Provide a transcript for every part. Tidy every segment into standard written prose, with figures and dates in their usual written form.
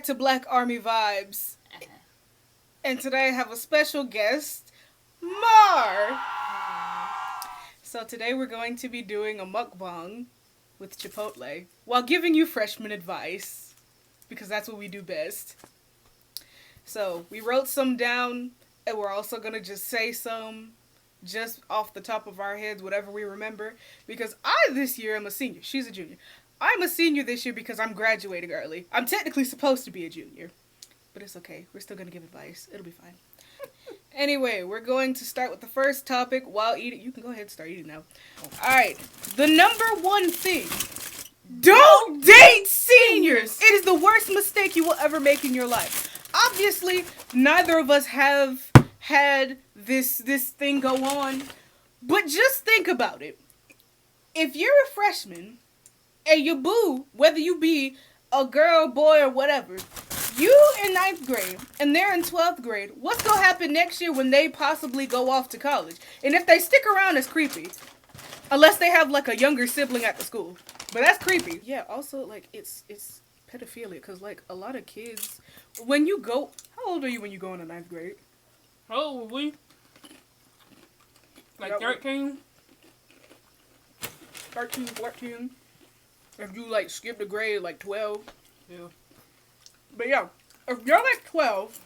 to Black Army Vibes. And today I have a special guest, Mar. So today we're going to be doing a mukbang with Chipotle while giving you freshman advice, because that's what we do best. So we wrote some down, and we're also going to just say some just off the top of our heads, whatever we remember, because I this year am a senior. She's a junior. I'm a senior this year because I'm graduating early. I'm technically supposed to be a junior, but it's okay. We're still going to give advice. It'll be fine. Anyway, we're going to start with the first topic while eating. You can go ahead and start eating now. Alright, the number one thing. Don't date seniors! It is the worst mistake you will ever make in your life. Obviously, neither of us have had this thing go on, but just think about it. If you're a freshman, and your boo, whether you be a girl, boy, or whatever, you in 9th grade, and they're in 12th grade, what's gonna happen next year when they possibly go off to college? And if they stick around, it's creepy. Unless they have, like, a younger sibling at the school. But that's creepy. Yeah, also, like, it's pedophilia, because, like, a lot of kids, when you go, how old are you when you go into 9th grade? How old were we? Like 13? 13, 14. If you, like, skipped a grade, like 12. Yeah. But yeah, if you're like 12,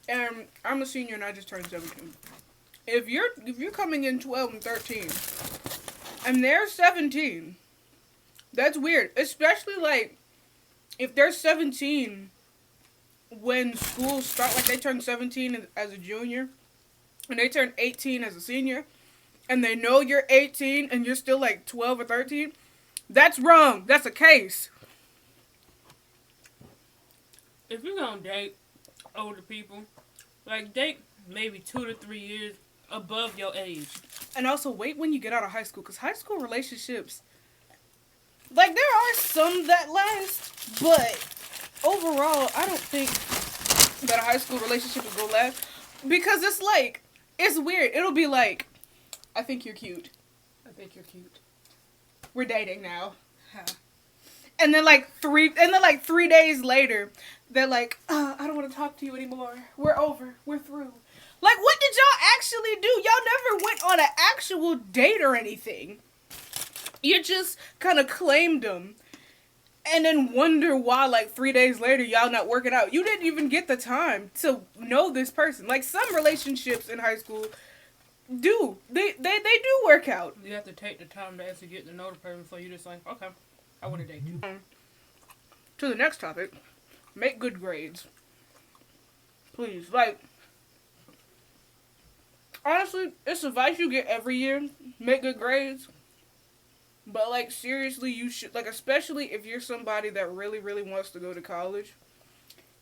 and I'm a senior and I just turned 17. If you're coming in 12 and 13, and they're 17, that's weird. Especially, like, if they're 17 when schools start, like, they turn 17 as a junior, and they turn 18 as a senior, and they know you're 18 and you're still, like, 12 or 13, that's wrong. That's a case. If you're gonna date older people, like, date maybe 2 to 3 years above your age. And also, wait when you get out of high school, because high school relationships, like, there are some that last, but overall, I don't think that a high school relationship will go last, because it's like, it's weird. It'll be like, I think you're cute. I think you're cute. We're dating now. Huh. And then like 3 days later, they're like, I don't want to talk to you anymore. We're over. We're through. Like, what did y'all actually do? Y'all never went on an actual date or anything. You just kind of claimed them. And then wonder why, like, 3 days later, y'all not working out. You didn't even get the time to know this person. Like, some relationships in high school do. They do work out. You have to take the time to actually get to know the person, so you just like, okay, I want to date you. To the next topic. Make good grades. Please. Like, honestly, it's advice you get every year. Make good grades. But, like, seriously, you should, like, especially if you're somebody that really, really wants to go to college.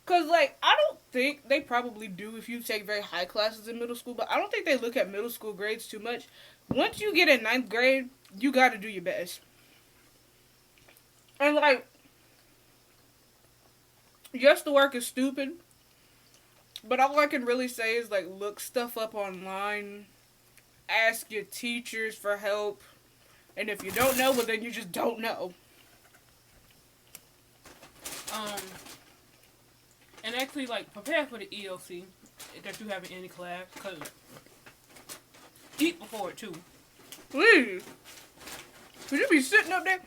Because, like, I don't think they probably do if you take very high classes in middle school, but I don't think they look at middle school grades too much. Once you get in 9th grade, you got to do your best. And, like, yes, the work is stupid, but all I can really say is, like, look stuff up online, ask your teachers for help, and if you don't know, well, then you just don't know. And actually, like, prepare for the EOC that you have in any class, because eat before it, too. Please. Would you be sitting up there?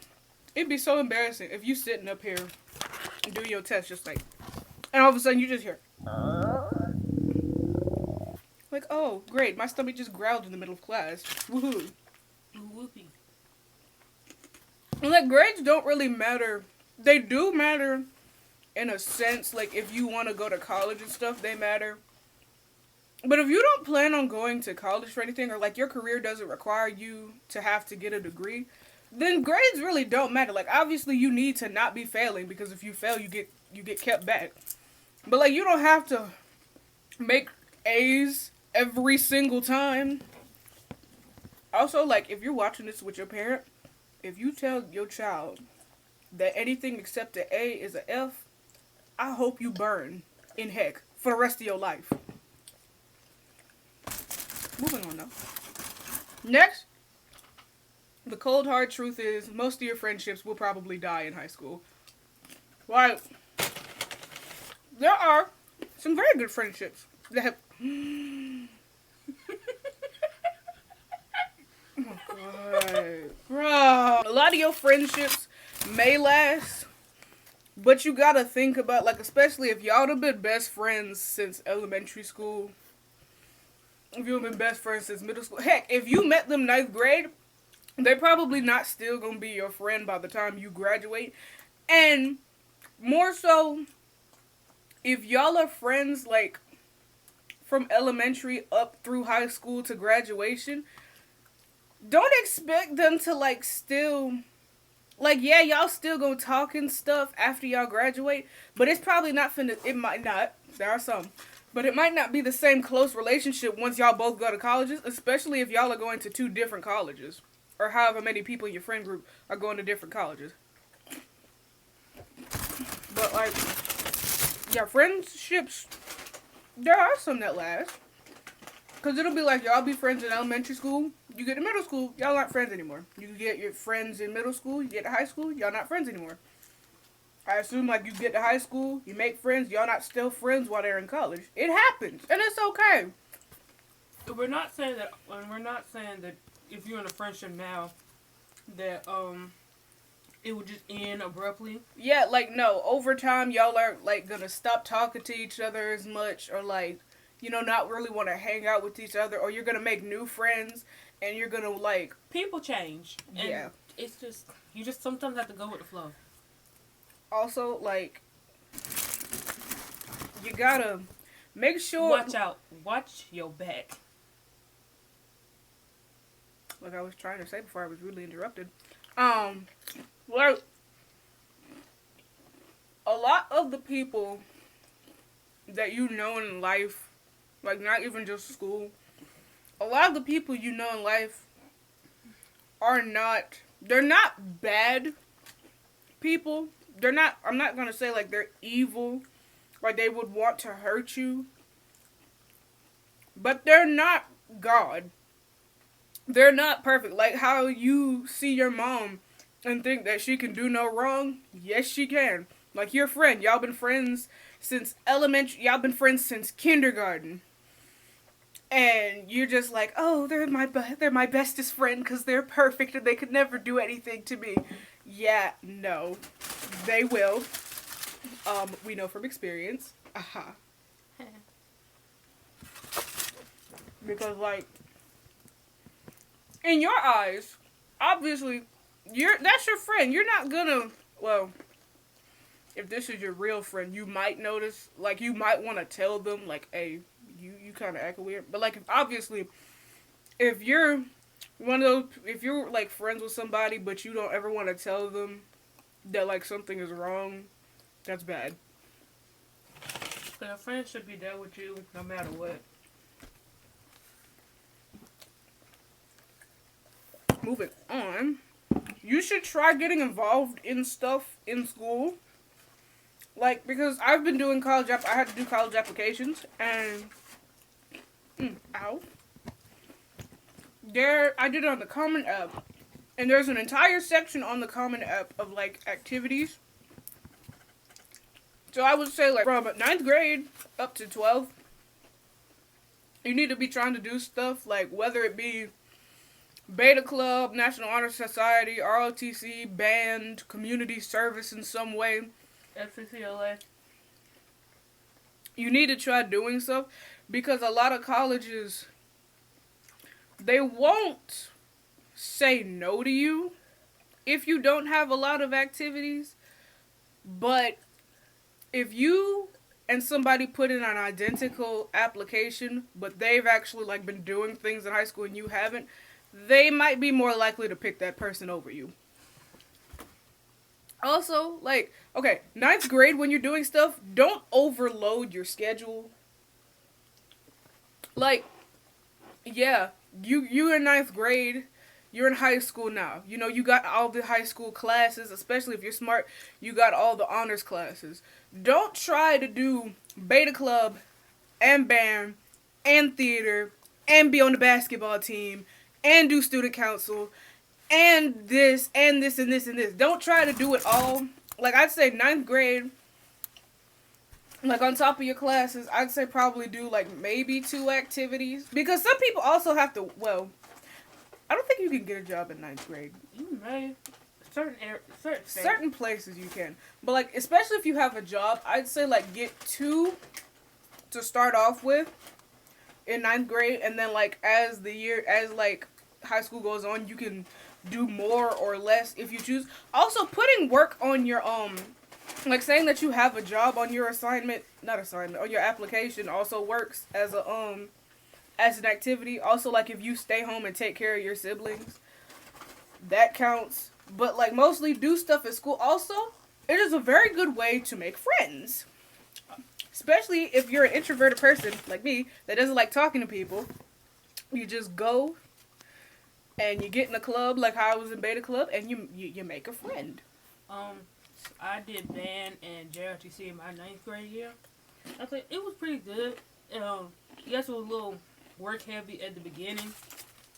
It'd be so embarrassing if you sitting up here and doing your test just like, and all of a sudden you just hear, like, oh, great, my stomach just growled in the middle of class. Woohoo. Whoopee. And, like, grades don't really matter. They do matter in a sense, like, if you want to go to college and stuff, they matter. But if you don't plan on going to college for anything, or, like, your career doesn't require you to have to get a degree, then grades really don't matter. Like, obviously, you need to not be failing, because if you fail, you get kept back. But, like, you don't have to make A's every single time. Also, like, if you're watching this with your parent, if you tell your child that anything except an A is an F, I hope you burn in heck for the rest of your life. Moving on, though. Next, the cold hard truth is most of your friendships will probably die in high school. Like, there are some very good friendships that have. Oh my god, bro! A lot of your friendships may last, but you gotta think about, like, especially if y'all have been best friends since elementary school. If you've been best friends since middle school, heck, if you met them ninth grade, they're probably not still gonna be your friend by the time you graduate. And more so, if y'all are friends, like, from elementary up through high school to graduation, don't expect them to, like, still, like, yeah, y'all still gonna talk and stuff after y'all graduate, but it's probably not finna, it might not, there are some, but it might not be the same close relationship once y'all both go to colleges, especially if y'all are going to 2 different colleges, or however many people in your friend group are going to different colleges. But, like, yeah, friendships, there are some that last. Because it'll be like, y'all be friends in elementary school, you get to middle school, y'all aren't friends anymore. You get your friends in middle school, you get to high school, y'all not friends anymore. I assume, like, you get to high school, you make friends, y'all not still friends while they're in college. It happens, and it's okay. We're not saying that if you're in a friendship now, that it would just end abruptly. Yeah, like, no, over time, y'all are, like, gonna stop talking to each other as much, or, like, you know, not really want to hang out with each other, or you're gonna make new friends, and you're gonna, like... People change. And yeah. It's just, you just sometimes have to go with the flow. Also, like, you gotta make sure... Watch out. Watch your back. Like I was trying to say before I was really interrupted. Like, a lot of the people that you know in life, like, not even just school, a lot of the people you know in life are not, they're not bad people. They're not, I'm not gonna say, like, they're evil, like, they would want to hurt you, but they're not God. They're not perfect. Like, how you see your mom and think that she can do no wrong, yes, she can. Like, your friend, y'all been friends since elementary, y'all been friends since kindergarten. And you're just like, oh, they're my bestest friend because they're perfect and they could never do anything to me. Yeah, no. They will. We know from experience. Aha. Because, like, in your eyes, obviously, that's your friend. You're not gonna, well, if this is your real friend, you might notice, like, you might want to tell them, like, hey, you kind of act weird. But, like, obviously, if you're one of those, if you're, like, friends with somebody, but you don't ever want to tell them that, like, something is wrong, that's bad. A friend should be there with you no matter what. Moving on, you should try getting involved in stuff in school. Like, because I've been doing I had to do college applications, and, ow. I did it on the Common App, and there's an entire section on the Common App of, like, activities. So I would say, like, from 9th grade up to 12th, you need to be trying to do stuff, like, whether it be Beta Club, National Honor Society, ROTC, band, community service in some way. FCCLA. You need to try doing stuff, because a lot of colleges, they won't say no to you if you don't have a lot of activities, but if you and somebody put in an identical application, but they've actually, like, been doing things in high school and you haven't, they might be more likely to pick that person over you. Also, like, okay, 9th grade, when you're doing stuff, don't overload your schedule. Like, yeah, you in 9th grade, you're in high school now. You know, you got all the high school classes, especially if you're smart, you got all the honors classes. Don't try to do Beta Club and band and theater and be on the basketball team and do student council, and this, and this, and this, and this. Don't try to do it all. Like, I'd say 9th grade, Like on top of your classes, I'd say probably do like maybe 2 activities because some people also have to. Well, I don't think you can get a job in ninth grade. You may. Certain states. Certain places you can, but like especially if you have a job, I'd say like get 2 to start off with in ninth grade, and then like as like high school goes on, you can do more or less if you choose. Also, putting work on your like saying that you have a job on your on your application also works as an activity. Also, like if you stay home and take care of your siblings, that counts. But like mostly do stuff at school. Also, it is a very good way to make friends. Especially if you're an introverted person like me that doesn't like talking to people. You just go and you get in a club like how I was in Beta Club and you make a friend. I did band and JRTC in my ninth grade year. I think it was pretty good. Yes, it was a little work heavy at the beginning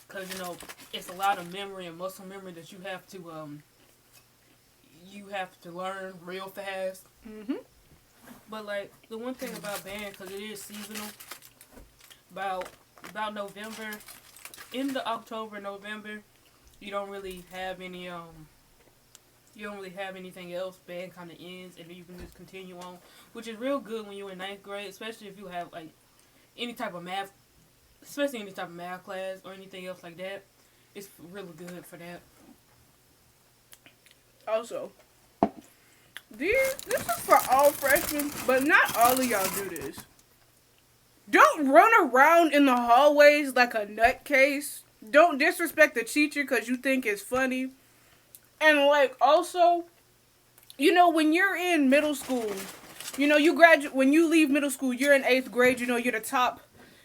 because it's a lot of memory and muscle memory that you have to learn real fast. Mhm. But like the one thing about band, because it is seasonal, about November, into October, November, you don't really have any you don't really have anything else. Band kind of ends, and then you can just continue on, which is real good when you're in ninth grade, especially if you have like any type of math, especially any type of math class or anything else like that. It's really good for that. Also, this is for all freshmen, but not all of y'all do this. Don't run around in the hallways like a nutcase. Don't disrespect the teacher because you think it's funny. And like also, when you're in middle school, you graduate when you leave middle school. You're in 8th grade. You're the top.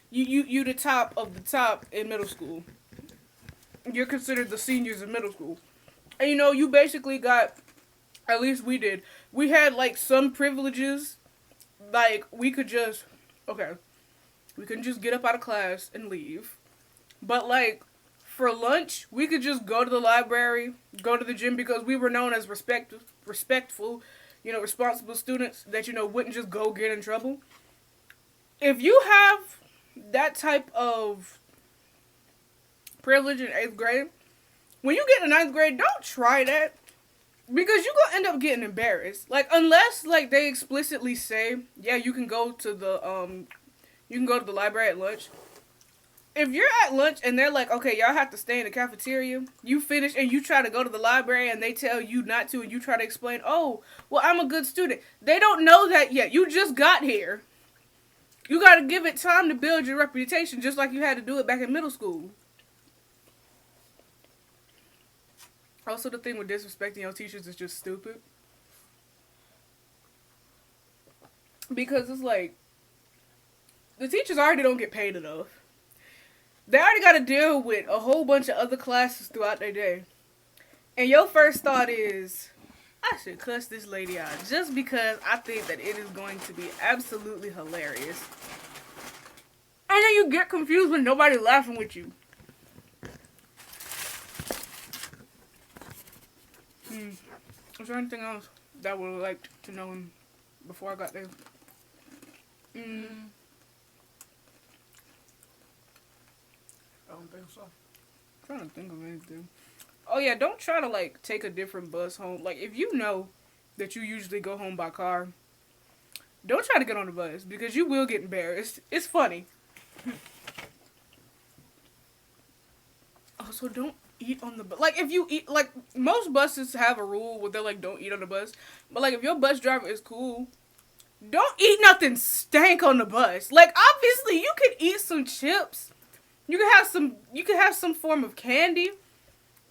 You the top of the top in middle school. You're considered the seniors in middle school, and you basically got. At least we did. We had like some privileges, like we couldn't just get up out of class and leave. But like for lunch, we could just go to the library, go to the gym because we were known as respectful, responsible students that wouldn't just go get in trouble. If you have that type of privilege in 8th grade, when you get in 9th grade, don't try that. Because you're going to end up getting embarrassed. Like, unless, like, they explicitly say, yeah, you can go to the library at lunch. If you're at lunch and they're like, okay, y'all have to stay in the cafeteria, you finish and you try to go to the library and they tell you not to and you try to explain, oh, well, I'm a good student. They don't know that yet. You just got here. You got to give it time to build your reputation just like you had to do it back in middle school. Also, the thing with disrespecting your teachers is just stupid. Because it's like, the teachers already don't get paid enough. They already got to deal with a whole bunch of other classes throughout their day. And your first thought is, I should cuss this lady out just because I think that it is going to be absolutely hilarious. And then you get confused when nobody's laughing with you. Is there anything else that I would have liked to know before I got there? I don't think so. I'm trying to think of anything. Oh yeah, don't try to like take a different bus home. Like if you know that you usually go home by car, don't try to get on the bus because you will get embarrassed. It's funny. Also, don't eat on the bus. Like if you eat, like most buses have a rule where they're like don't eat on the bus. But like if your bus driver is cool, don't eat nothing stank on the bus. Like obviously you can eat some chips. You can have some form of candy.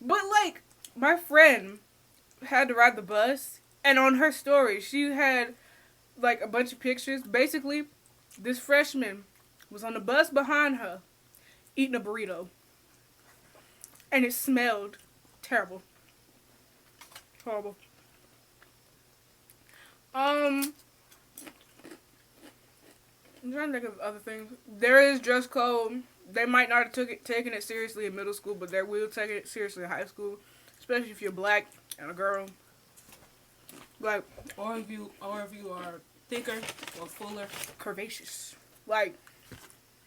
But like my friend had to ride the bus and on her story she had like a bunch of pictures. Basically, this freshman was on the bus behind her eating a burrito. And it smelled terrible. Horrible. I'm trying to think of other things. There is dress code. They might not have taken it seriously in middle school, but they will take it seriously in high school, especially if you're black and a girl. Like, or if you are thicker or fuller? Curvaceous. Like,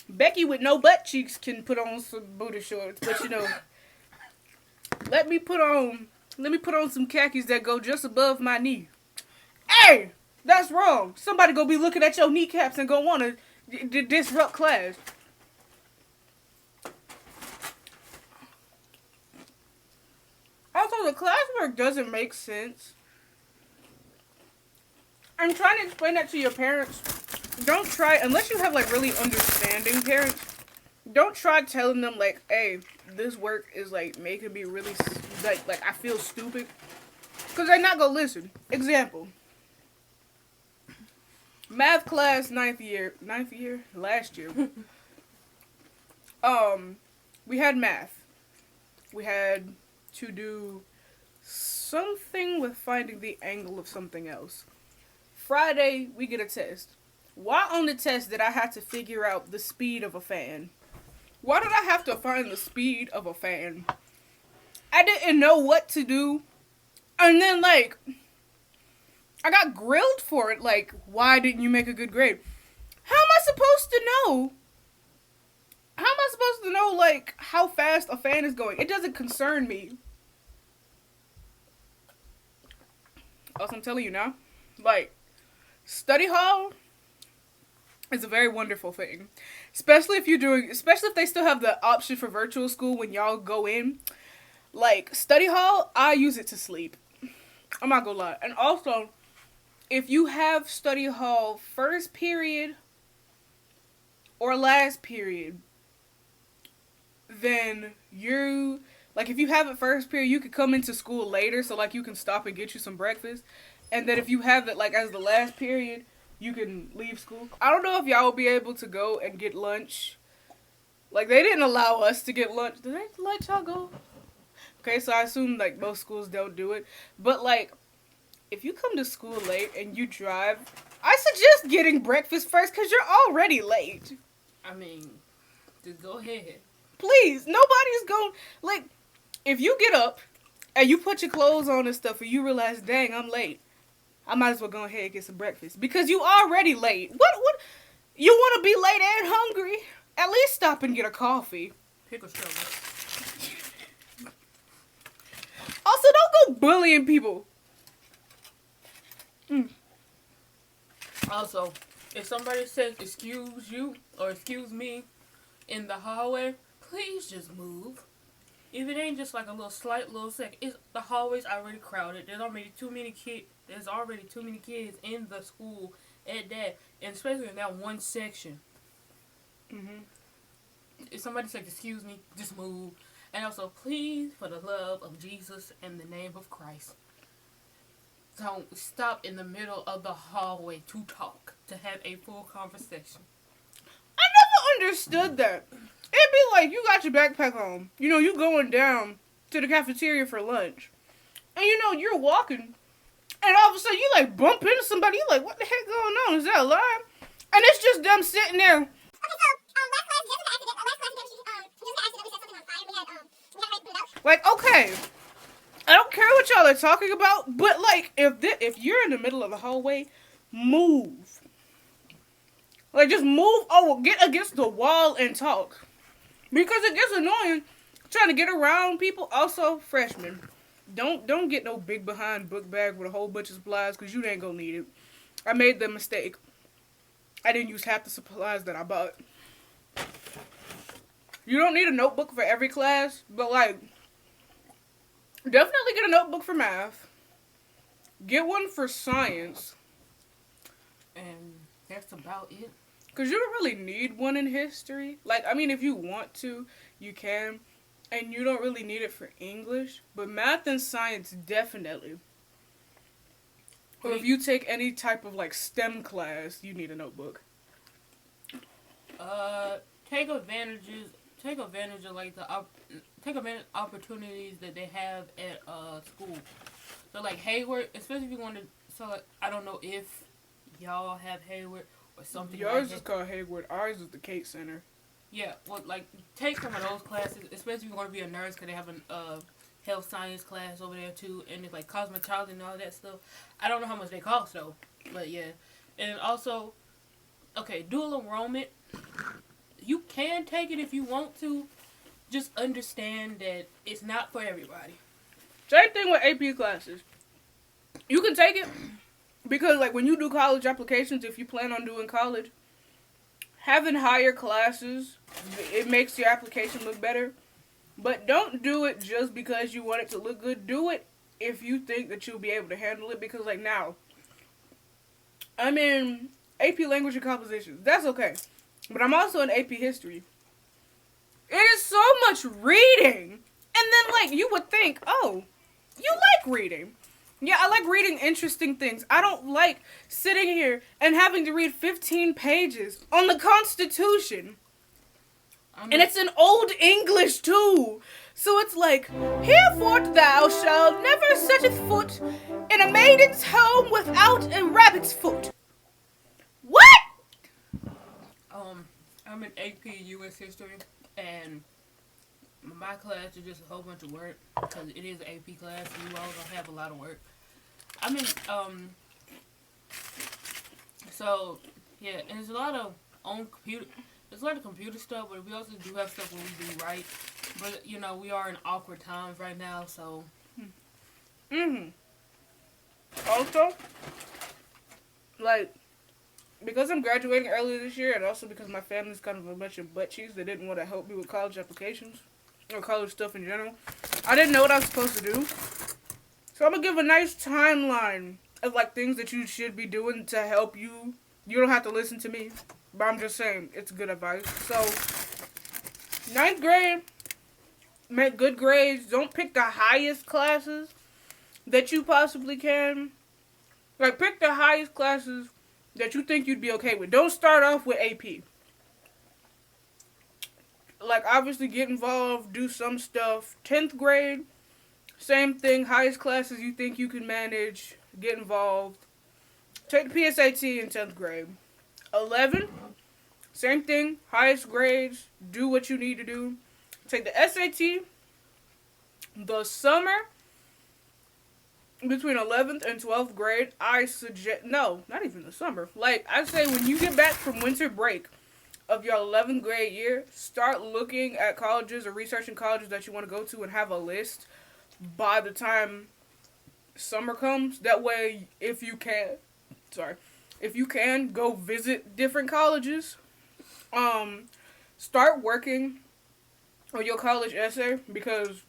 Becky with no butt cheeks can put on some booty shorts, but you know, let me put on some khakis that go just above my knee. Hey, that's wrong. Somebody gonna be looking at your kneecaps and gonna wanna disrupt class. Also, the classwork doesn't make sense. I'm trying to explain that to your parents. Don't try, unless you have like really understanding parents, don't try telling them like, hey, this work is like making me really, like I feel stupid. Because they're not gonna listen. Example. Math class, last year. We had math. We had to do something with finding the angle of something else. Friday, we get a test. Why on the test did I have to figure out the speed of a fan? Why did I have to find the speed of a fan? I didn't know what to do. And then, like, I got grilled for it. Like, why didn't you make a good grade? How am I supposed to know? How am I supposed to know, like, how fast a fan is going? It doesn't concern me. Also, I'm telling you now, like, study hall is a very wonderful thing. Especially if they still have the option for virtual school when y'all go in. Like, study hall, I use it to sleep. I'm not gonna lie. And also, if you have study hall first period or last period, then if you have it first period, you could come into school later, so, like, you can stop and get you some breakfast. And then if you have it, like, as the last period, you can leave school. I don't know if y'all will be able to go and get lunch. Like, they didn't allow us to get lunch. Did they let y'all go? Okay, so I assume, like, most schools don't do it. But, like, if you come to school late and you drive, I suggest getting breakfast first because you're already late. I mean, just go ahead. Please, nobody's going, like, if you get up and you put your clothes on and stuff and you realize, dang, I'm late, I might as well go ahead and get some breakfast because you already late. What, you want to be late and hungry? At least stop and get a coffee. Pickle struggle. Also, don't go bullying people. Also, if somebody says excuse you or excuse me in the hallway, please just move. If it ain't just like a slight little second, the hallway's already crowded. There's already too many kids in the school at that, and especially in that one section. If somebody says excuse me, just move. And also, please, for the love of Jesus and the name of Christ, don't stop in the middle of the hallway to talk, to have a full conversation. I never understood that. It'd be like, you got your backpack on. You know, you going down to the cafeteria for lunch. And you know, you're walking. And all of a sudden, you like bump into somebody. You're like, what the heck going on? Is that a lie? And it's just them sitting there. Like, okay, I don't care what y'all are talking about, but like, if you're in the middle of the hallway, move. Like, just move over, get against the wall and talk. Because it gets annoying trying to get around people. Also, freshmen, don't get no big behind book bag with a whole bunch of supplies because you ain't gonna need it. I made the mistake. I didn't use half the supplies that I bought. You don't need a notebook for every class, but like, definitely get a notebook for math. Get one for science. And that's about it. Because you don't really need one in history. Like, I mean, if you want to, you can. And you don't really need it for English. But math and science, definitely. Or if you take any type of, like, STEM class, you need a notebook. Take advantage of, like, take advantage of opportunities that they have at, school. So, like, Hayward, especially if you want to, so, like, I don't know if y'all have Hayward or something. Yours is called Hayward. Ours is the Cate Center. Yeah, well, like, take some of those classes, especially if you want to be a nurse, because they have a health science class over there, too, and it's, like, cosmetology and all that stuff. I don't know how much they cost, though, but, yeah. And also, okay, dual enrollment. You can take it if you want to. Just understand that it's not for everybody. Same thing with AP classes. You can take it because, like, when you do college applications, if you plan on doing college, having higher classes, it makes your application look better. But don't do it just because you want it to look good. Do it if you think that you'll be able to handle it. Because, like, now, I'm in AP Language and Composition. That's okay. But I'm also in AP History. It is so much reading. And then, like, you would think, oh, you like reading. Yeah, I like reading interesting things. I don't like sitting here and having to read 15 pages on the Constitution. And it's in Old English, too. So it's like, herefore thou shalt never setteth foot in a maiden's home without a rabbit's foot. What? I'm in AP US History, and my class is just a whole bunch of work, because it is an AP class, and you all don't have a lot of work. I mean, so, yeah, and there's a lot of on computer, there's a lot of computer stuff, but we also do have stuff where we do write, but, you know, we are in awkward times right now, so. Also, like, because I'm graduating early this year, and also because my family's kind of a bunch of butt cheeks that didn't want to help me with college applications, or college stuff in general, I didn't know what I was supposed to do. So I'm going to give a nice timeline of, like, things that you should be doing to help you. You don't have to listen to me, but I'm just saying, it's good advice. So, 9th grade, make good grades. Don't pick the highest classes that you possibly can. Like, pick the highest classes that you think you'd be okay with. Don't start off with AP. Like, obviously get involved, do some stuff. 10th grade, same thing. Highest classes you think you can manage, get involved. Take the PSAT in 10th grade. 11, same thing. Highest grades, do what you need to do. Take the SAT. The summer, between 11th and 12th grade, I suggest, no, not even the summer. Like, I say when you get back from winter break of your 11th grade year, start looking at colleges or researching colleges that you want to go to and have a list by the time summer comes. That way, if you can, go visit different colleges. Start working on your college essay, because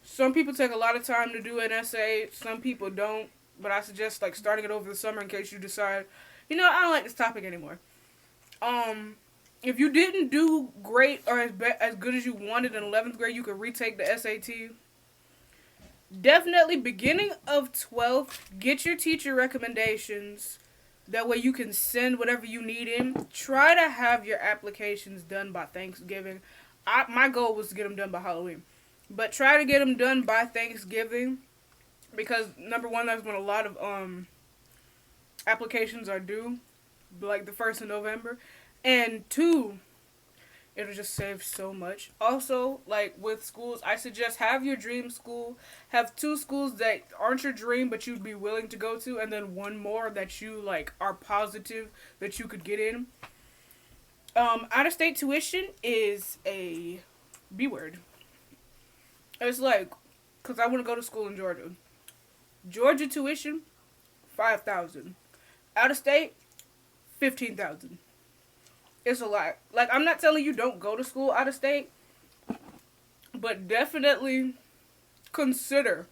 some people take a lot of time to do an essay, some people don't, but I suggest, like, starting it over the summer in case you decide, you know, I don't like this topic anymore. If you didn't do great or as good as you wanted in 11th grade, you could retake the SAT. Definitely beginning of 12th, get your teacher recommendations. That way you can send whatever you need in. Try to have your applications done by Thanksgiving. My goal was to get them done by Halloween. But try to get them done by Thanksgiving, because number one, that's when a lot of applications are due, like the 1st of November. And 2, it'll just save so much. Also, like with schools, I suggest have your dream school. Have 2 schools that aren't your dream but you'd be willing to go to, and then 1 more that you like are positive that you could get in. Out-of-state tuition is a B word. It's like, because I want to go to school in Georgia. Georgia tuition, $5,000. Out of state, $15,000. It's a lot. Like, I'm not telling you don't go to school out of state, but definitely consider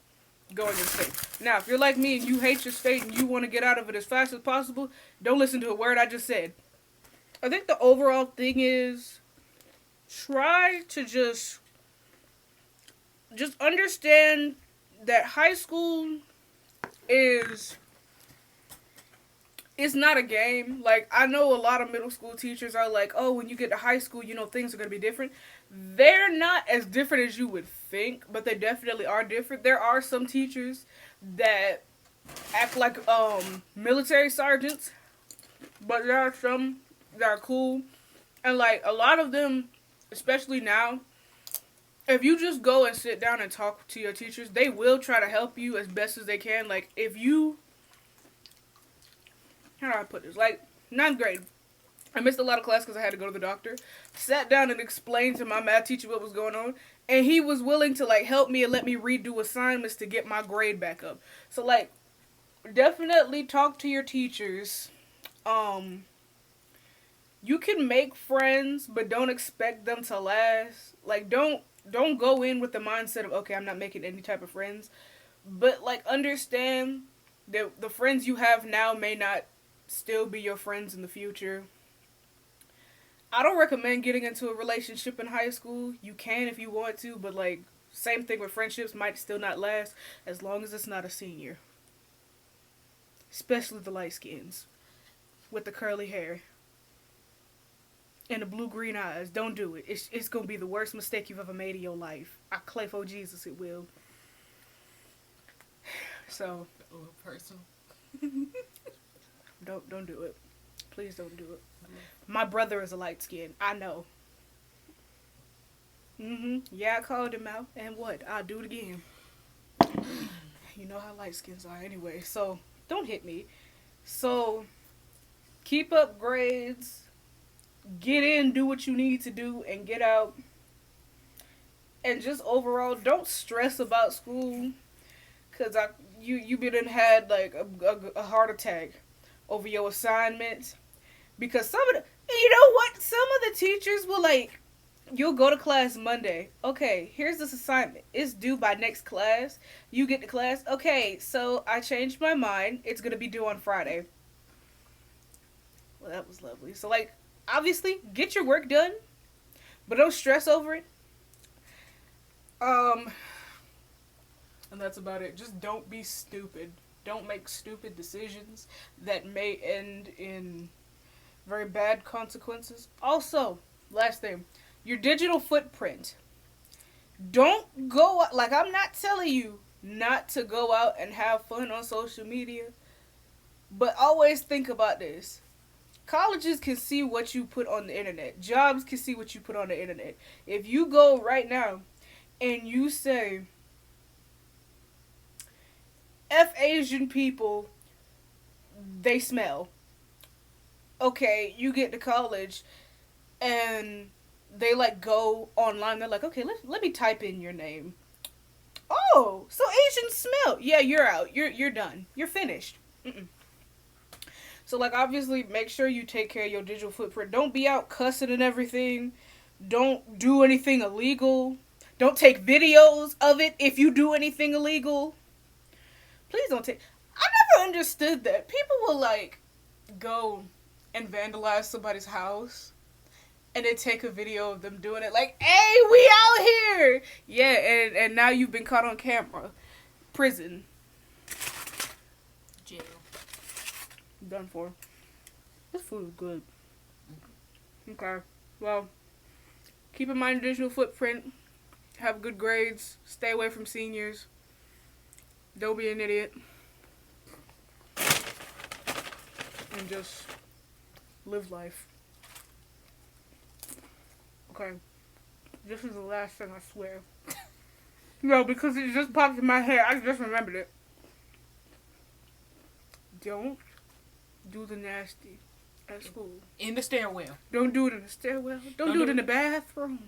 going in state. Now, if you're like me and you hate your state and you want to get out of it as fast as possible, don't listen to a word I just said. I think the overall thing is try to just understand that high school is not a game. Like, I know a lot of middle school teachers are like, oh, when you get to high school, you know, things are going to be different. They're not as different as you would think, but they definitely are different. There are some teachers that act like military sergeants, but there are some that are cool. And, like, a lot of them, especially now, if you just go and sit down and talk to your teachers, they will try to help you as best as they can. Like, if you how do I put this? Like, ninth grade. I missed a lot of class because I had to go to the doctor. Sat down and explained to my math teacher what was going on. And he was willing to, like, help me and let me redo assignments to get my grade back up. So, like, definitely talk to your teachers. You can make friends, but don't expect them to last. Like, don't go in with the mindset of, okay, I'm not making any type of friends. But, like, understand that the friends you have now may not still be your friends in the future. I don't recommend getting into a relationship in high school. You can if you want to, but, like, same thing with friendships, might still not last as long as it's not a senior. Especially the light skins with the curly hair and the blue-green eyes. Don't do it. It's going to be the worst mistake you've ever made in your life. I clay for Jesus it will. So, personal. don't do it. Please don't do it. My brother is a light skin. I know. Yeah, I called him out. And what? I'll do it again. You know how light skins are anyway. So, don't hit me. So, keep up grades. Get in, do what you need to do, and get out. And just overall, don't stress about school. Because you been had like a heart attack over your assignments. Because some of the, you know what? Some of the teachers will like, you'll go to class Monday. Okay, here's this assignment. It's due by next class. You get to class. Okay, so I changed my mind. It's going to be due on Friday. Well, that was lovely. So, like, obviously, get your work done. But don't stress over it. And that's about it. Just don't be stupid. Don't make stupid decisions that may end in very bad consequences. Also, last thing, your digital footprint. Don't go, like, I'm not telling you not to go out and have fun on social media, but always think about this. Colleges can see what you put on the internet. Jobs can see what you put on the internet. If you go right now and you say, F Asian people, they smell. Okay, you get to college and they like go online. They're like, okay, let me type in your name. Oh, so Asians smell. Yeah, you're out. You're done. You're finished. So like obviously make sure you take care of your digital footprint. Don't be out cussing and everything. Don't do anything illegal. Don't take videos of it if you do anything illegal. Please don't take. I never understood that. People will like go and vandalize somebody's house and then take a video of them doing it like, hey, we out here. Yeah, and now you've been caught on camera. Prison. Jail. Done for. This food is good. Okay. Well, keep in mind digital footprint. Have good grades. Stay away from seniors. Don't be an idiot. And just live life. Okay. This is the last thing, I swear. No, because it just popped in my head. I just remembered it. Don't do the nasty at school. In the stairwell. Don't do it in the stairwell. Don't do it in the bathroom.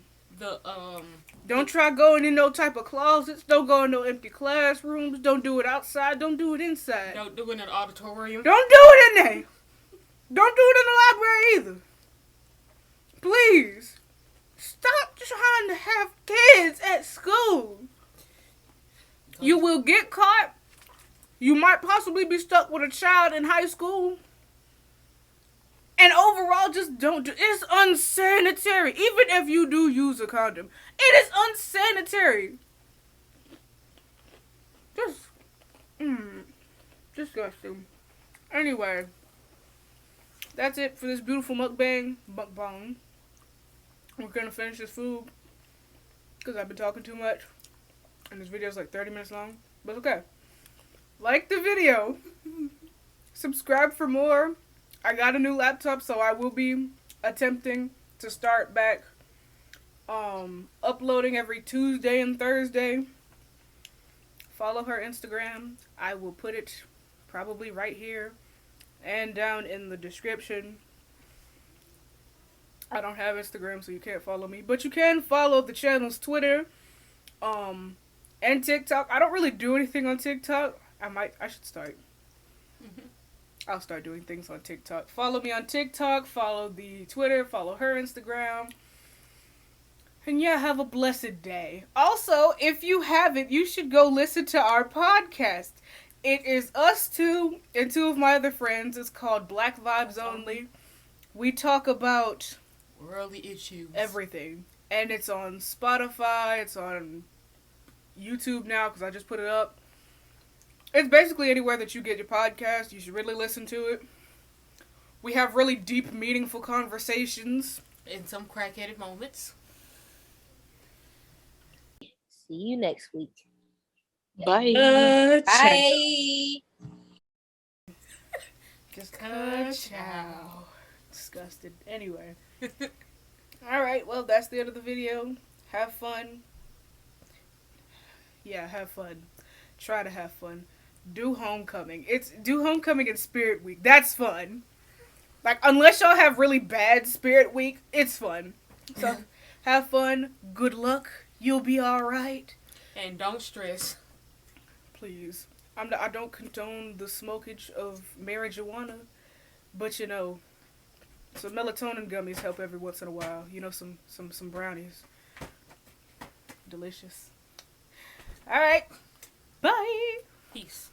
Don't try going in no type of closets. Don't go in no empty classrooms. Don't do it outside. Don't do it inside. Don't do it in an auditorium. Don't do it in there. Don't do it in the library either. Please. Stop trying to have kids at school. You will get caught. You might possibly be stuck with a child in high school. And overall, just don't do. It's unsanitary. Even if you do use a condom, it is unsanitary. Just, disgusting. Anyway, that's it for this beautiful mukbang. We're gonna finish this food because I've been talking too much, and this video is like 30 minutes long. But okay, like the video, subscribe for more. I got a new laptop, so I will be attempting to start back uploading every Tuesday and Thursday. Follow her Instagram. I will put it probably right here and down in the description. I don't have Instagram, so you can't follow me, but you can follow the channel's Twitter, and TikTok. I don't really do anything on TikTok. I should start. Mm-hmm. I'll start doing things on TikTok. Follow me on TikTok, follow the Twitter, follow her Instagram. And yeah, have a blessed day. Also, if you haven't, you should go listen to our podcast. It is us two and two of my other friends. It's called Black Vibes Only. We talk about worldly issues. Everything. And it's on Spotify, it's on YouTube now because I just put it up. It's basically anywhere that you get your podcast. You should really listen to it. We have really deep, meaningful conversations. And some crack-headed moments. See you next week. Bye. Bye. Just ciao. Disgusted. Anyway. Alright, well, that's the end of the video. Have fun. Yeah, have fun. Try to have fun. Do homecoming. Do homecoming in Spirit Week. That's fun. Like, unless y'all have really bad Spirit Week, it's fun. So, have fun. Good luck. You'll be alright. And don't stress. Please. I don't condone the smokage of marijuana, but you know, some melatonin gummies help every once in a while. You know, some brownies. Delicious. Alright. Bye. Peace.